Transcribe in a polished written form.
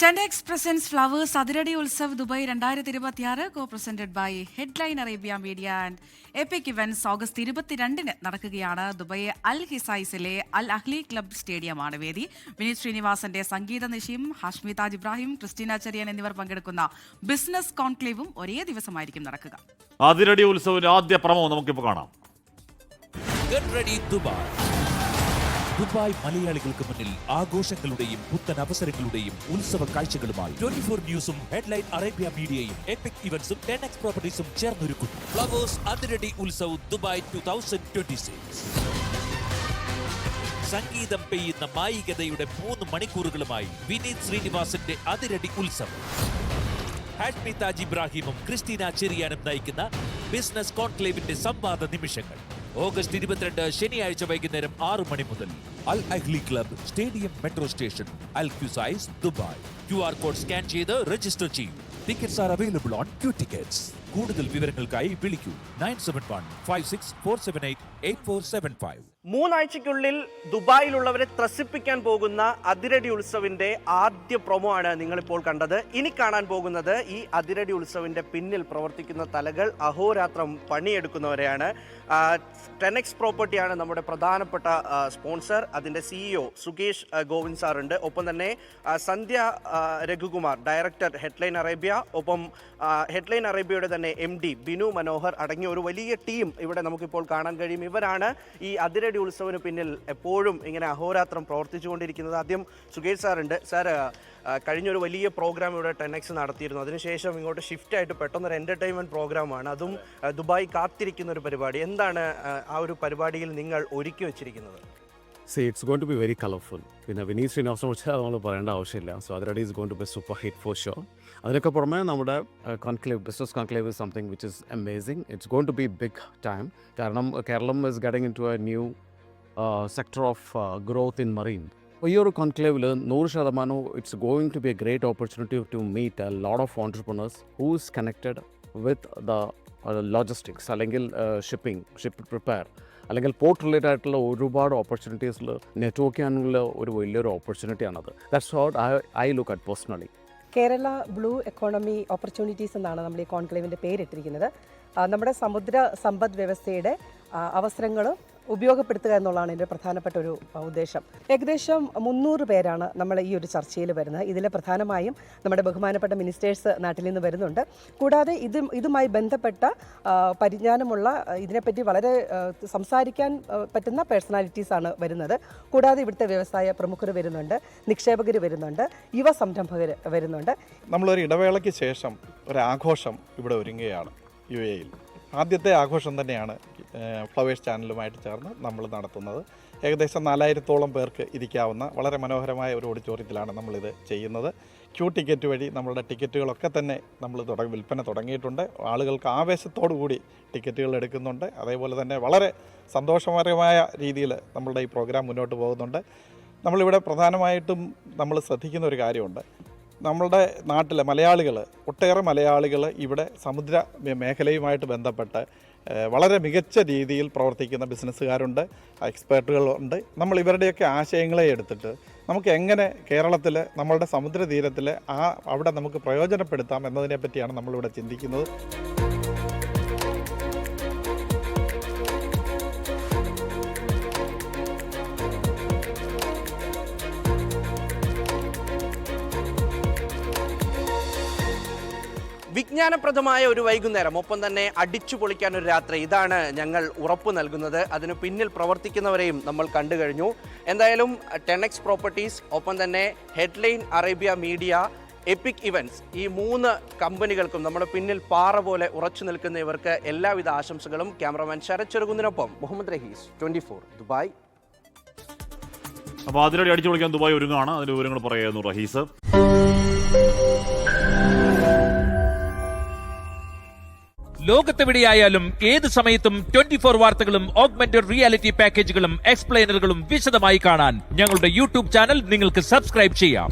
10x presents Flowers Adiradi Ulsav Dubai 2026 co-presented by Headline Arabia Media and Epic Events August 22 നടക്കുകയാണ്. Dubai Al ഹിസൈസിലെ അൽ Ahli club സ്റ്റേഡിയമാണ് വേദി. വിനീത് ശ്രീനിവാസന്റെ സംഗീത നിശയും Hashmi Taj Ibrahim, Christina Cherian എന്നിവർ പങ്കെടുക്കുന്ന business കോൺക്ലേവും ഒരേ ദിവസമായിരിക്കും നടക്കുക. അതിരടി ഉത്സവത്തിന്റെ ആദ്യ പ്രമോ നമുക്കിപ്പോൾ കാണാം. ദുബായ് മലയാളികൾക്ക് മുന്നിൽ ആഘോഷങ്ങളുടെയും പുത്തൻ അവസരങ്ങളുടെയും ഉത്സവ കാഴ്ചകളുമായി 24 ന്യൂസും ഹെഡ്ലൈൻ അറേബ്യ മീഡിയയും എപിക് ഇവന്റ്സും 10x പ്രോപ്പർട്ടീസും ചേർന്നൊരുക്കുന്നു ഫ്ലവേഴ്സ് അതിരടി ഉത്സവ് ദുബായ് 2026. സംഗീതം പെയ്യുന്ന മായികതയുടെ 3 മണിക്കൂറുകളുമായി വിനീത് ശ്രീനിവാസന്റെ അതിരടി ഉത്സവം, ഹാഷ്മി താജ് ഇബ്രാഹിമും ക്രിസ്റ്റീന ചെറിയാനും നയിക്കുന്ന ബിസിനസ് കോൺക്ലേവിന്റെ സംവാദ നിമിഷങ്ങൾ ഓഗസ്റ്റ് 22 ശനിയാഴ്ച വൈകുന്നേരം 6 മണി മുതൽ Al Ahli club stadium metro station Al Qusais Dubai. QR code scan ചെയ്ത് രജിസ്റ്റർ ചെയ്യൂ. Tickets are available on Q tickets. കൂടുതൽ വിവരങ്ങൾക്കായി വിളിക്കൂ 971564788475. 3 ആഴ്ചയ്ക്കുള്ളിൽ ദുബായിലുള്ളവരെ ത്രസിപ്പിക്കാൻ പോകുന്ന അതിരടി ഉത്സവിന്റെ ആദ്യ പ്രൊമോ ആണ് നിങ്ങളിപ്പോൾ കണ്ടത്. ഇനി കാണാൻ പോകുന്നത് ഈ അതിരടി ഉത്സവിന്റെ പിന്നിൽ പ്രവർത്തിക്കുന്ന തലകൾ, അഹോരാത്രം പണിയെടുക്കുന്നവരെയാണ്. 10x പ്രോപ്പർട്ടിയാണ് നമ്മുടെ പ്രധാനപ്പെട്ട സ്പോൺസർ. അതിൻ്റെ CEO സുകേഷ് ഗോവിന്ദ് സാറുണ്ട്. ഒപ്പം തന്നെ സന്ധ്യ രഘുകുമാർ, ഡയറക്ടർ ഹെഡ്ലൈൻ അറേബ്യ. ഒപ്പം ഹെഡ്ലൈൻ അറേബ്യയുടെ തന്നെ MD ബിനു മനോഹർ അടങ്ങിയ ഒരു വലിയ ടീം ഇവിടെ നമുക്കിപ്പോൾ കാണാൻ കഴിയും. ഇവരാണ് ഈ അതിരടി ഉത്സവത്തിന് പിന്നിൽ എപ്പോഴും ഇങ്ങനെ അഹോരാത്രം പ്രവർത്തിച്ചുകൊണ്ടിരിക്കുന്നത്. ആദ്യം സുകേഷ് സാറുണ്ട്. സാർ, കഴിഞ്ഞൊരു വലിയ പ്രോഗ്രാം ഇവിടെ 10x നടത്തിയിരുന്നു. അതിനുശേഷം ഇങ്ങോട്ട് ഷിഫ്റ്റ് ആയിട്ട് പെട്ടെന്നൊരു എൻ്റർടൈൻമെൻറ്റ് പ്രോഗ്രാമാണ്, അതും ദുബായ് കാത്തിരിക്കുന്ന ഒരു പരിപാടി. എന്താണ് ആ ഒരു പരിപാടിയിൽ നിങ്ങൾ ഒരുക്കി വെച്ചിരിക്കുന്നത്? See, it's going to be very colorful. പിന്നെ വിനീത് ശ്രീനിവാസനെ കുറിച്ച് നമ്മൾ പറയേണ്ട ആവശ്യമില്ല. So Athiradi is going to be super hit for sure. അതിനൊക്കെ പുറമെ നമ്മുടെ conclave, business conclave is something which is amazing. It's going to be big time. കാരണം Keralam is getting into a new sector of growth in marine. അപ്പോൾ ഈ ഒരു കോൺക്ലേവിൽ 100% it's going to be a great opportunity to meet a lot of entrepreneurs who's connected with the logistics, അല്ലെങ്കിൽ ship prepare, അല്ലെങ്കിൽ port related ആയിട്ടുള്ള ഒരുപാട് ഓപ്പർച്യൂണിറ്റീസിൽ network ചെയ്യാനുള്ള ഒരു വലിയൊരു ഓപ്പർച്യൂണിറ്റിയാണത്. That's what I look at personally. Kerala blue economy opportunities എന്നാണ് നമ്മൾ ഈ കോൺക്ലേവിൻ്റെ പേരിട്ടിരിക്കുന്നത്. നമ്മുടെ സമുദ്ര സമ്പദ് വ്യവസ്ഥയുടെ അവസരങ്ങൾ ഉപയോഗപ്പെടുത്തുക എന്നുള്ളതാണ് ഇതിൻ്റെ പ്രധാനപ്പെട്ട ഒരു ഉദ്ദേശം. ഏകദേശം 300 പേരാണ് നമ്മൾ ഈ ഒരു ചർച്ചയിൽ വരുന്നത്. ഇതിൽ പ്രധാനമായും നമ്മുടെ ബഹുമാനപ്പെട്ട മിനിസ്റ്റേഴ്സ് നാട്ടിൽ നിന്ന് വരുന്നുണ്ട്. കൂടാതെ ഇതുമായി ബന്ധപ്പെട്ട പരിജ്ഞാനമുള്ള, ഇതിനെപ്പറ്റി വളരെ സംസാരിക്കാൻ പറ്റുന്ന പേഴ്സണാലിറ്റീസാണ് വരുന്നത്. കൂടാതെ ഇവിടുത്തെ വ്യവസായ പ്രമുഖർ വരുന്നുണ്ട്, നിക്ഷേപകർ വരുന്നുണ്ട്, യുവ സംരംഭകർ വരുന്നുണ്ട്. നമ്മളൊരു ഇടവേളയ്ക്ക് ശേഷം ഒരാഘോഷം ഇവിടെ ഒരുങ്ങുകയാണ് UAE-യിൽ. ആദ്യത്തെ ആഘോഷം തന്നെയാണ് ഫ്ലവേഴ്സ് ചാനലുമായിട്ട് ചേർന്ന് നമ്മൾ നടത്തുന്നത്. ഏകദേശം 4000-ഓളം പേർക്ക് ഇരിക്കാവുന്ന വളരെ മനോഹരമായ ഒരു ഓഡിറ്റോറിയത്തിലാണ് നമ്മളിത് ചെയ്യുന്നത്. ക്യൂ ടിക്കറ്റ് വഴി നമ്മളുടെ ടിക്കറ്റുകളൊക്കെ തന്നെ നമ്മൾ വിൽപ്പന തുടങ്ങിയിട്ടുണ്ട്. ആളുകൾക്ക് ആവേശത്തോടു കൂടി ടിക്കറ്റുകൾ എടുക്കുന്നുണ്ട്. അതേപോലെ തന്നെ വളരെ സന്തോഷകരമായ രീതിയിൽ നമ്മളുടെ ഈ പ്രോഗ്രാം മുന്നോട്ട് പോകുന്നുണ്ട്. നമ്മളിവിടെ പ്രധാനമായിട്ടും നമ്മൾ ശ്രദ്ധിക്കുന്ന ഒരു കാര്യമുണ്ട്. നമ്മളുടെ നാട്ടിലെ മലയാളികൾ, ഒട്ടേറെ മലയാളികൾ ഇവിടെ സമുദ്ര മേഖലയുമായിട്ട് ബന്ധപ്പെട്ട് വളരെ മികച്ച രീതിയിൽ പ്രവർത്തിക്കുന്ന ബിസിനസ്സുകാരുണ്ട്, എക്സ്പേർട്ടുകളുണ്ട്. നമ്മൾ ഇവരുടെയൊക്കെ ആശയങ്ങളെ എടുത്തിട്ട് നമുക്ക് എങ്ങനെ കേരളത്തിൽ നമ്മളുടെ സമുദ്രതീരത്തിൽ അവിടെ നമുക്ക് പ്രയോജനപ്പെടുത്താം എന്നതിനെ പറ്റിയാണ് നമ്മളിവിടെ ചിന്തിക്കുന്നത്. വിജ്ഞാനപ്രദമായ ഒരു വൈകുന്നേരം, ഒപ്പം തന്നെ അടിച്ചു പൊളിക്കാൻ ഒരു രാത്രി, ഇതാണ് ഞങ്ങൾ ഉറപ്പ് നൽകുന്നത്. അതിന് പിന്നിൽ പ്രവർത്തിക്കുന്നവരെയും നമ്മൾ കണ്ടു കഴിഞ്ഞു. എന്തായാലും 10x പ്രോപ്പർട്ടീസ്, ഒപ്പം തന്നെ headline Arabia media, epic events, ഈ 3 കമ്പനികൾക്കും നമ്മുടെ പിന്നിൽ പാറ പോലെ ഉറച്ചു നിൽക്കുന്ന ഇവർക്ക് എല്ലാവിധ ആശംസകളും. ക്യാമറമാൻ ശരത് ചെറുകുന്നിനൊപ്പം മുഹമ്മദ് റഹീസ്, 24 ദുബായ്. അപ്പോൾ അതിരടി അടിച്ചു പൊളിക്കാൻ ദുബായ് ഒരുങ്ങുകയാണ്. അതിൻ്റെ വിവരങ്ങൾ പറയായിരുന്നു റഹീസ്. ലോകത്തെവിടെയായാലും ഏത് സമയത്തും 24 വാർത്തകളും ഓഗ്മെന്റഡ് റിയാലിറ്റി പാക്കേജുകളും എക്സ്പ്ലെയിനറുകളും വിശദമായി കാണാൻ ഞങ്ങളുടെ YouTube ചാനൽ നിങ്ങൾക്ക് സബ്സ്ക്രൈബ് ചെയ്യാം.